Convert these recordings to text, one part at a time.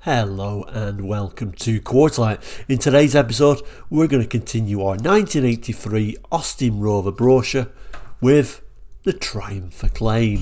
Hello and welcome to Quarterlight. In today's episode, we're going to continue our 1983 Austin Rover brochure with the Triumph Acclaim.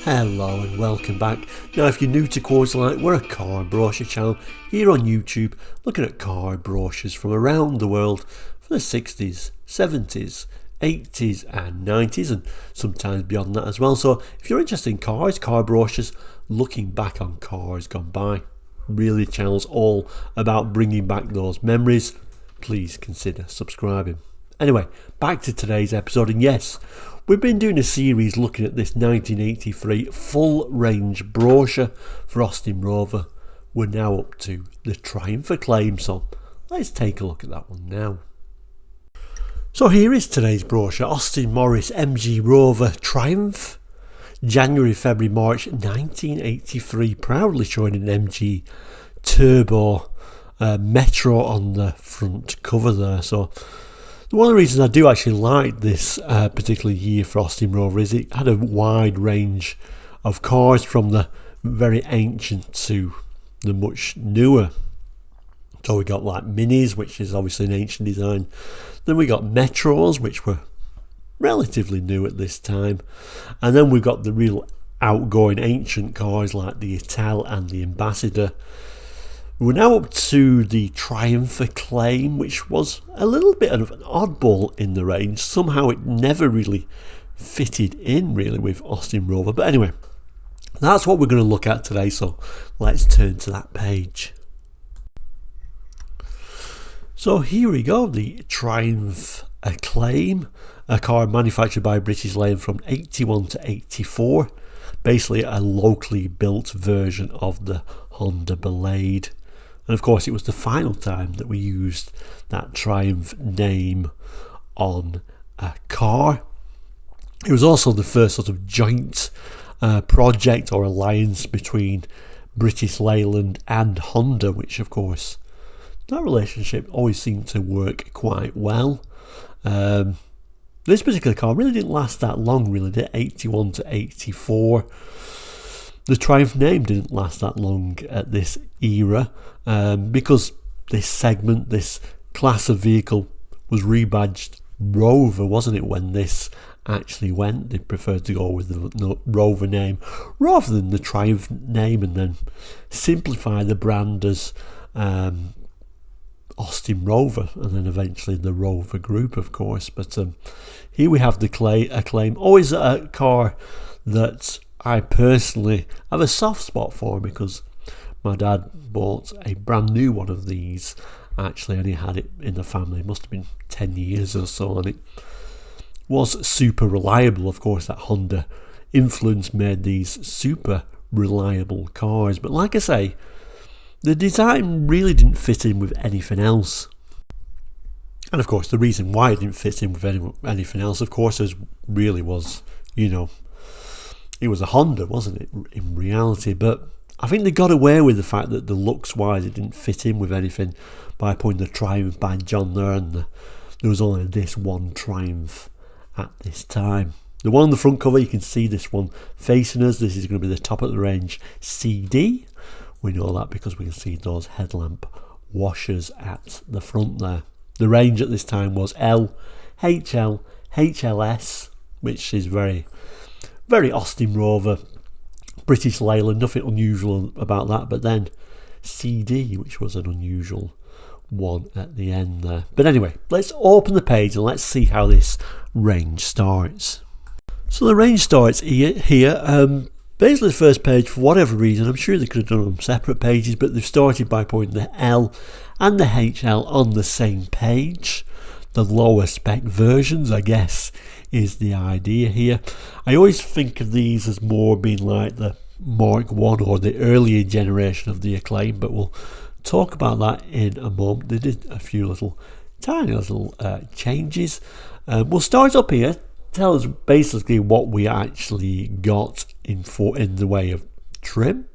Hello and welcome back. Now, if you're new to Quarterlight, we're a car brochure channel here on YouTube, looking at car brochures from around the world for the 60s, 70s, 80s and 90s, and sometimes beyond that as well. So if you're interested in cars, car brochures, looking back on cars gone by, really the channel's all about bringing back those memories, please consider subscribing. Anyway, back to today's episode, and yes, we've been doing a series looking at this 1983 full range brochure for Austin Rover. We're now up to the Triumph Acclaim, so let's take a look at that one now. So here is today's brochure. Austin Morris MG Rover Triumph, January, February, March 1983, proudly showing an MG Turbo Metro on the front cover there. So one of the reasons I do actually like this particular year for Austin Rover is it had a wide range of cars, from the very ancient to the much newer. So we got like Minis, which is obviously an ancient design. Then we got Metros, which were relatively new at this time. And then we've got the real outgoing ancient cars like the Ital and the Ambassador. We're now up to the Triumph Acclaim, which was a little bit of an oddball in the range. Somehow it never really fitted in really with Austin Rover. But anyway, that's what we're going to look at today. So let's turn to that page. So here we go, the Triumph Acclaim, a car manufactured by British-Leyland from 81 to 84, basically a locally built version of the Honda Blade. And of course it was the final time that we used that Triumph name on a car. It was also the first sort of joint project or alliance between British-Leyland and Honda, which of course that relationship always seemed to work quite well. This particular car really didn't last that long, really, did it? 81 to 84. The Triumph name didn't last that long at this era because this segment, this class of vehicle was rebadged Rover, wasn't it, when this actually went? They preferred to go with the Rover name rather than the Triumph name and then simplify the brand as Austin Rover, and then eventually the Rover Group, of course. But here we have the Acclaim, always a car that I personally have a soft spot for, because my dad bought a brand new one of these actually, and he had it in the family. It must have been 10 years or so, and it was super reliable. Of course, that Honda influence made these super reliable cars, but like I say, the design really didn't fit in with anything else. And of course, the reason why it didn't fit in with anything else, of course, was, it was a Honda, wasn't it, in reality? But I think they got away with the fact that the looks-wise it didn't fit in with anything by putting the Triumph badge on there, and there was only this one Triumph at this time. The one on the front cover, you can see this one facing us. This is going to be the top of the range CD. We know that because we can see those headlamp washers at the front there. The range at this time was L, HL, HLS, which is very, very Austin Rover, British Leyland, nothing unusual about that. But then CD, which was an unusual one at the end there. But anyway, let's open the page and let's see how this range starts. So the range starts here. Basically the first page, for whatever reason, I'm sure they could have done them separate pages, but they've started by putting the L and the HL on the same page. The lower spec versions, I guess, is the idea here. I always think of these as more being like the Mark 1 or the earlier generation of the Acclaim, but we'll talk about that in a moment. They did a few tiny little changes. We'll start up here. Tell us basically what we actually got in the way of trim.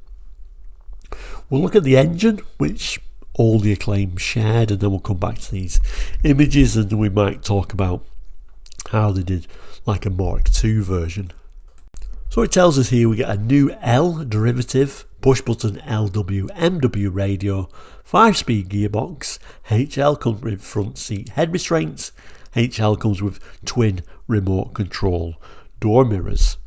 We'll look at the engine, which all the Acclaim shared, and then we'll come back to these images, and we might talk about how they did like a Mark II version. So it tells us here we get a new L derivative, push button LW MW radio, 5-speed gearbox, HL comes with front seat head restraints, HL comes with twin remote control door mirrors.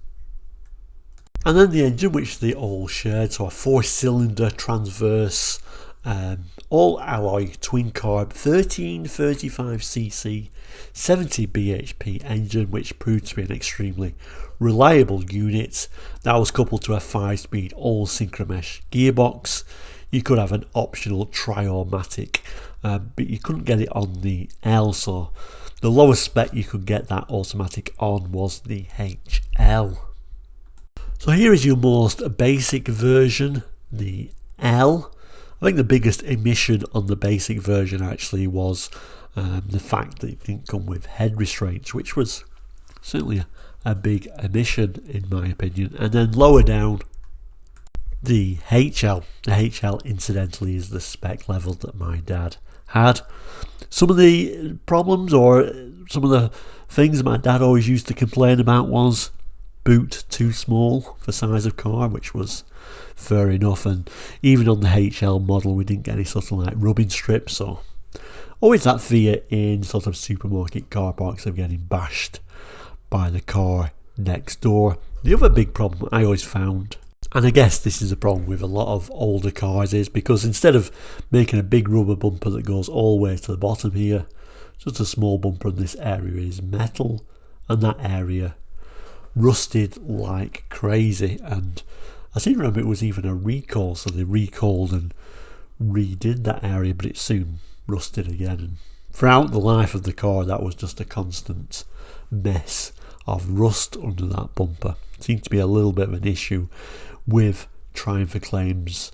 And then the engine, which they all shared, so a 4-cylinder transverse, all alloy twin carb 1335cc 70 bhp engine, which proved to be an extremely reliable unit. That was coupled to a 5-speed all synchromesh gearbox. You could have an optional Triumph, but you couldn't get it on the L, so the lowest spec you could get that automatic on was the HL. So here is your most basic version, the L. I think the biggest omission on the basic version actually was the fact that it didn't come with head restraints, which was certainly a big omission in my opinion. And then lower down, the HL. The HL incidentally is the spec level that my dad had. Some of the problems or some of the things my dad always used to complain about was boot too small for size of car, which was fair enough. And even on the HL model we didn't get any sort of like rubbing strips, so always that fear in sort of supermarket car parks of getting bashed by the car next door. The other big problem I always found, and I guess this is a problem with a lot of older cars, is because instead of making a big rubber bumper that goes all the way to the bottom here, just a small bumper in this area is metal, and that area rusted like crazy. And I seem to remember it was even a recall, so they recalled and redid that area, but it soon rusted again. And throughout the life of the car, that was just a constant mess of rust under that bumper. It seemed to be a little bit of an issue with Triumph Acclaims.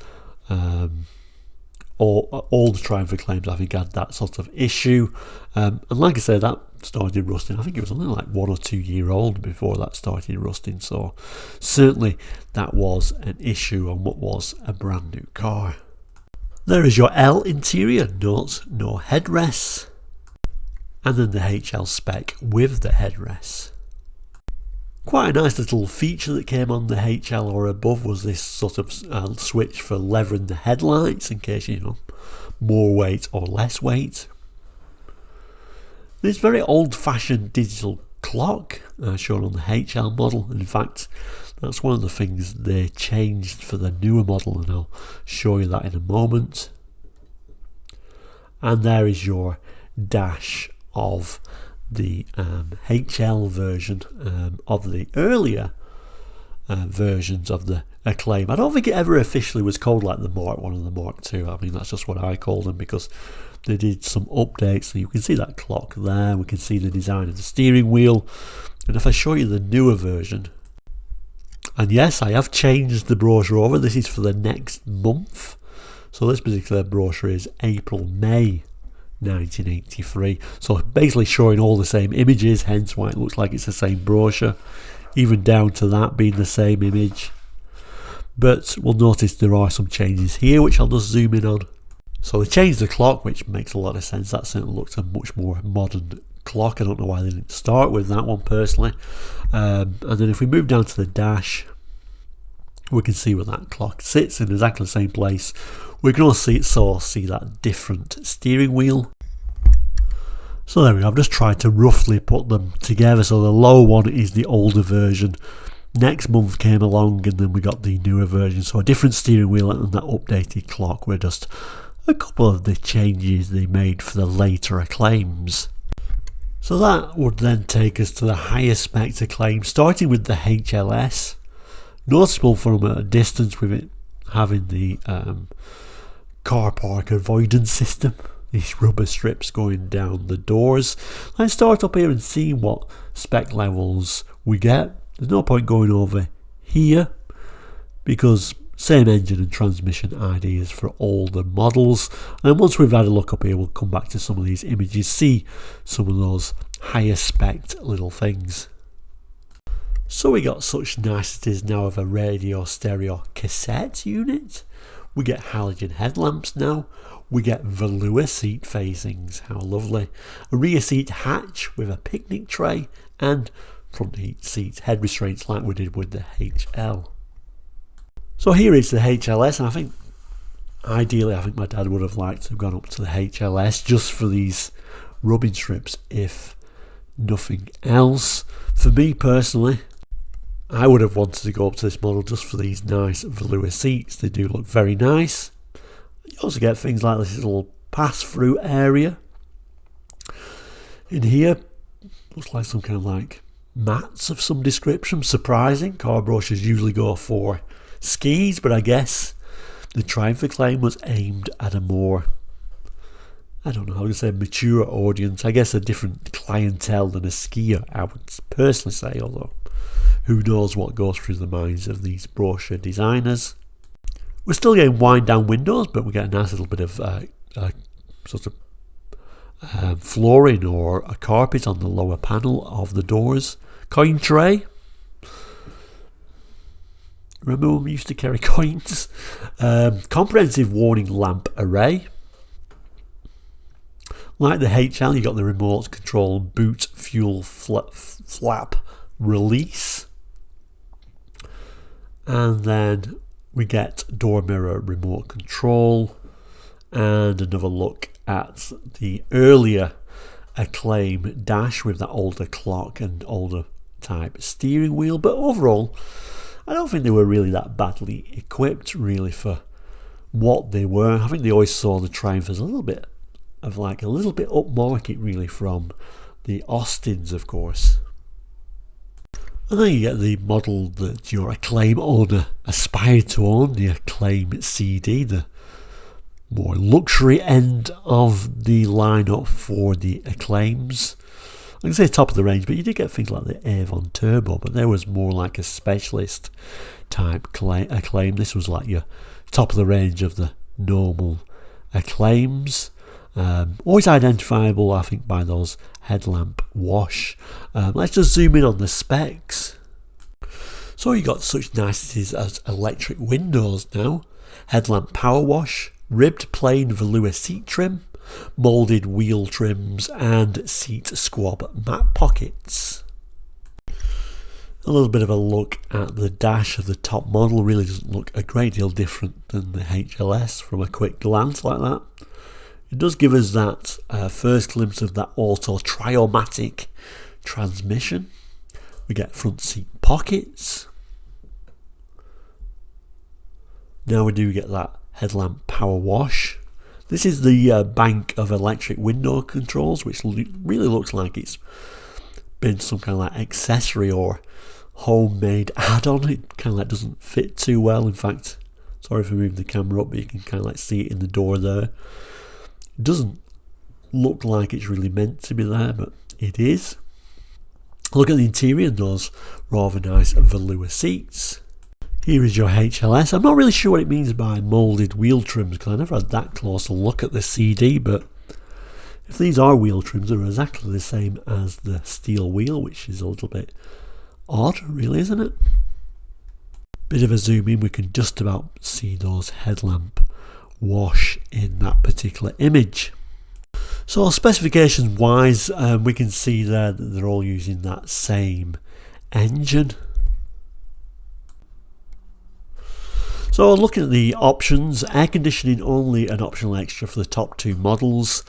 All the Triumph Acclaims I think had that sort of issue, and like I said, that started rusting. I think it was only like 1 or 2 year old before that started rusting, so certainly that was an issue on what was a brand new car. There is your L interior, note no headrests, and then the HL spec with the headrests. Quite a nice little feature that came on the HL or above was this sort of switch for levering the headlights in case more weight or less weight. This very old-fashioned digital clock shown on the HL model. In fact, that's one of the things they changed for the newer model, and I'll show you that in a moment. And there is your dash of the HL version of the earlier versions of the Acclaim. I don't think it ever officially was called like the Mark 1 and the Mark 2. I mean, that's just what I call them because they did some updates. So you can see that clock there, we can see the design of the steering wheel, and if I show you the newer version, and yes, I have changed the brochure over. This is for the next month, so this particular brochure is April-May 1983, so basically showing all the same images, hence why it looks like it's the same brochure, even down to that being the same image. But we'll notice there are some changes here, which I'll just zoom in on. So they changed the clock, which makes a lot of sense. That certainly looks a much more modern clock. I don't know why they didn't start with that one personally. And then if we move down to the dash, we can see where that clock sits in exactly the same place. We can also see that different steering wheel. So there we go. I've just tried to roughly put them together. So the low one is the older version. Next month came along and then we got the newer version. So a different steering wheel and that updated clock were just a couple of the changes they made for the later Acclaims. So that would then take us to the higher spec Acclaim, starting with the HLS. Noticeable from a distance with it having the car park avoidance system, these rubber strips going down the doors. Let's start up here and see what spec levels we get. There's no point going over here because same engine and transmission ideas for all the models. And once we've had a look up here, we'll come back to some of these images, see some of those higher spec little things. So we got such niceties now of a radio stereo cassette unit. We get halogen headlamps now. We get velour seat facings, how lovely. A rear seat hatch with a picnic tray and front heat seats, head restraints like we did with the HL. So here is the HLS, and I think ideally my dad would have liked to have gone up to the HLS just for these rubbing strips, if nothing else. For me personally, I would have wanted to go up to this model just for these nice velour seats. They do look very nice. You also get things like this little pass-through area in here. Looks like some kind of like mats of some description. Surprising. Car brochures usually go for skis, but I guess the Triumph Acclaim was aimed at a more, I don't know how to say, mature audience. I guess a different clientele than a skier, I would personally say, although who knows what goes through the minds of these brochure designers. We're still getting wind down windows, but we get a nice little bit of sort of flooring or a carpet on the lower panel of the doors. Coin tray. Remember when we used to carry coins? Comprehensive warning lamp array. Like the HL, you got the remote control boot fuel flap release. And then we get door mirror remote control, and another look at the earlier Acclaim dash with that older clock and older type steering wheel. But overall, I don't think they were really that badly equipped really for what they were. I think they always saw the Triumph as a little bit upmarket really from the Austins, of course. And then you get the model that your Acclaim owner aspired to own, the Acclaim CD, the more luxury end of the lineup for the Acclaims. I can say top of the range, but you did get things like the Avon Turbo, but there was more like a specialist type Acclaim. This was like your top of the range of the normal Acclaims. Always identifiable, I think, by those headlamp wash. Let's just zoom in on the specs. So you got such niceties as electric windows now, headlamp power wash, ribbed plain velour seat trim, moulded wheel trims, and seat squab mat pockets. A little bit of a look at the dash of the top model. Really doesn't look a great deal different than the HLS from a quick glance like that. It does give us that first glimpse of that auto Triomatic transmission. We get front seat pockets. Now we do get that headlamp power wash. This is the bank of electric window controls, which really looks like it's been some kind of like accessory or homemade add-on. It kind of like doesn't fit too well. In fact, sorry for moving the camera up, but you can kind of like see it in the door there. It doesn't look like it's really meant to be there, but it is. Look at the interior and those rather nice velour seats. Here is your HLS. I'm not really sure what it means by moulded wheel trims because I never had that close a look at the CD, but if these are wheel trims, they're exactly the same as the steel wheel, which is a little bit odd, really, isn't it? Bit of a zoom in, we can just about see those headlamp wash in that particular image. So specifications wise, we can see there that they're all using that same engine. So looking at the options, air conditioning only an optional extra for the top two models.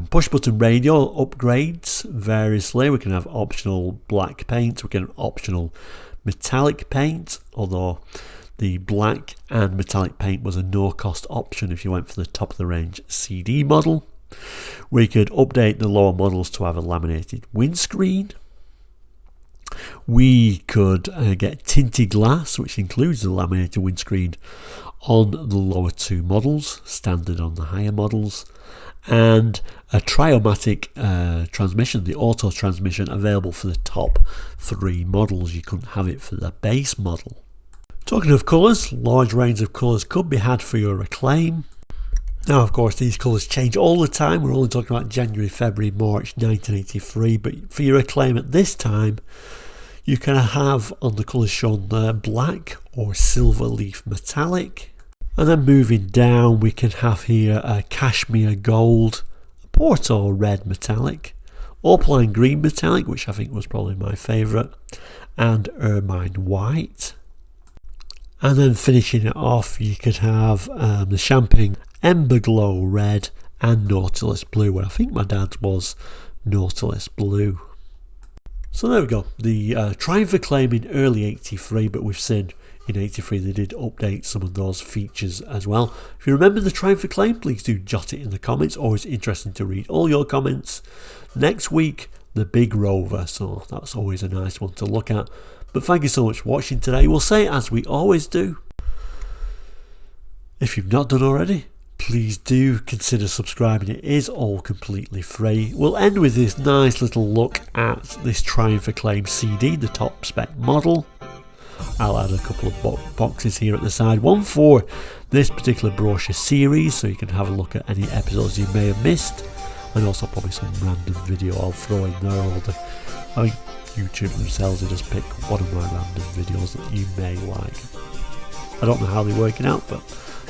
Push button radio upgrades variously. We can have optional black paint, we can have optional metallic paint, although the black and metallic paint was a no-cost option if you went for the top-of-the-range CD model. We could update the lower models to have a laminated windscreen. We could get tinted glass, which includes the laminated windscreen on the lower two models, standard on the higher models, and a Triomatic transmission, the auto transmission, available for the top three models. You couldn't have it for the base model. Talking of colours, large range of colours could be had for your Acclaim. Now, of course, these colours change all the time. We're only talking about January, February, March 1983. But for your Acclaim at this time, you can have on the colours shown there black or silver leaf metallic. And then moving down, we can have here a cashmere gold, Porto red metallic, Opaline Green Metallic, which I think was probably my favourite, and Ermine White. And then finishing it off, you could have the Champagne Ember Glow Red and Nautilus Blue, and I think my dad's was Nautilus Blue. So there we go, the Triumph Acclaim in early 83, but we've seen in 83 they did update some of those features as well. If you remember the Triumph Acclaim, please do jot it in the comments. Always interesting to read all your comments. Next week, the Big Rover, so that's always a nice one to look at. But thank you so much for watching today. We'll say as we always do, if you've not done already, please do consider subscribing. It is all completely free. We'll end with this nice little look at this Triumph Acclaim CD, the top spec model. I'll add a couple of boxes here at the side, one for this particular brochure series, so you can have a look at any episodes you may have missed, and also probably some random video I'll throw in there. I think YouTube themselves will just pick one of my random videos that you may like. I don't know how they're working out, but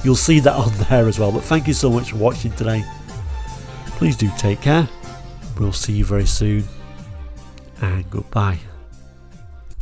you'll see that on there as well. But thank you so much for watching today. Please do take care. We'll see you very soon, and goodbye.